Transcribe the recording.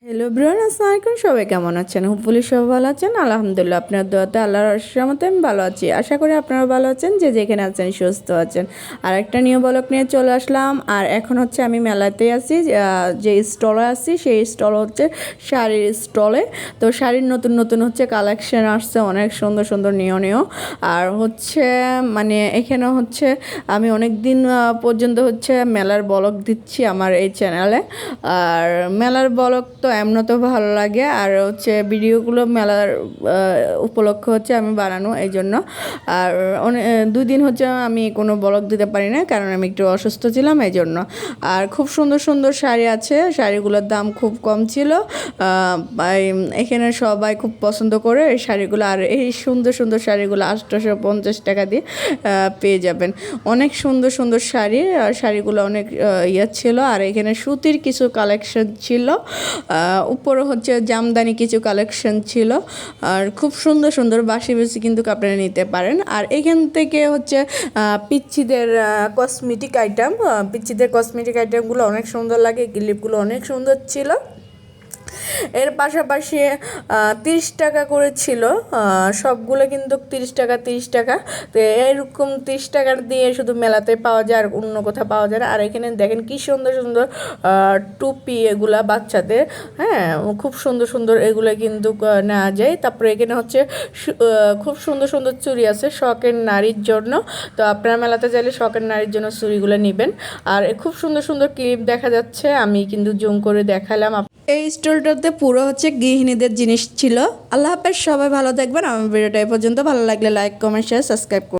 Hello everyone, আসসালামু আলাইকুম। সবাই কেমন আছেন? হোপফুলি সবাই ভালো আছেন। আলহামদুলিল্লাহ, আপনার দোয়াতে আল্লাহর রহমতে আমি ভালো আছি। আশা করি আপনারা ভালো আছেন, যে যেখানে আছেন সুস্থ আছেন। আর একটা নিউ ব্লগ নিয়ে চলে আসলাম। আর এখন হচ্ছে আমি মেলাতে আছি, যে স্টলে আছি সেই স্টল হচ্ছে শাড়ির স্টলে। তো শাড়ির নতুন নতুন হচ্ছে কালেকশন আসছে, অনেক সুন্দর সুন্দর নিও। আর হচ্ছে মানে এখানে হচ্ছে আমি অনেক দিন পর্যন্ত হচ্ছে মেলার ব্লগ দিচ্ছি আমার এই চ্যানেলে। আর মেলার ব্লগ তো এমন তো ভালো লাগে, আর হচ্ছে ভিডিওগুলো মেলার উপলক্ষে হচ্ছে আমি বানানো এই জন্য। আর অনেক 2 দিন হচ্ছে আমি কোনো ব্লগ দিতে পারি না, কারণ আমি একটু অসুস্থ ছিলাম এই জন্য। আর খুব সুন্দর সুন্দর শাড়ি আছে, শাড়িগুলোর দাম খুব কম ছিল। এখানে সবাই খুব পছন্দ করে এই শাড়িগুলো। আর এই সুন্দর সুন্দর শাড়িগুলো 850 টাকা দিয়ে পেয়ে যাবেন। অনেক সুন্দর সুন্দর শাড়ি, আর শাড়িগুলো অনেক ছিল। আর এখানে সুতির কিছু কালেকশন ছিল, উপরে হচ্ছে জামদানি কিছু কালেকশন ছিল। আর খুব সুন্দর সুন্দর বাসি কিন্তু আপনারা নিতে পারেন। আর এখান থেকে হচ্ছে পিচ্চিদের কসমেটিক আইটেমগুলো অনেক সুন্দর লাগে, ক্লিপগুলো অনেক সুন্দর ছিল। এর পাশাপাশি 30 টাকা করে ছিল, সবগুলো কিন্তু 30 টাকা। তো এরকম 30 টাকার দিয়ে শুধু মেলাতে পাওয়া যায়, আর অন্য কোথাও পাওয়া যায় না। আর এখানে দেখেন কি সুন্দর সুন্দর টুপি, এগুলা বাচ্চাদের, হ্যাঁ খুব সুন্দর সুন্দর এগুলো কিন্তু নেওয়া যায়। তারপরে এখানে হচ্ছে খুব সুন্দর সুন্দর চুড়ি আছে শখের নারীর জন্য। তো আপনারা মেলাতে চাইলে শখের নারীর জন্য চুড়িগুলো নেবেন। আর খুব সুন্দর সুন্দর ক্লিপ দেখা যাচ্ছে, আমি কিন্তু জুম করে দেখালাম। এই স্টলটাতে পুরো হচ্ছে গৃহিণীদের জিনিস ছিল। আল্লাহ হাফেজ, সবাই ভালো থাকবেন। আমার ভিডিওটা এই পর্যন্ত। ভালো লাগলে লাইক, কমেন্ট, শেয়ার, সাবস্ক্রাইব করুন।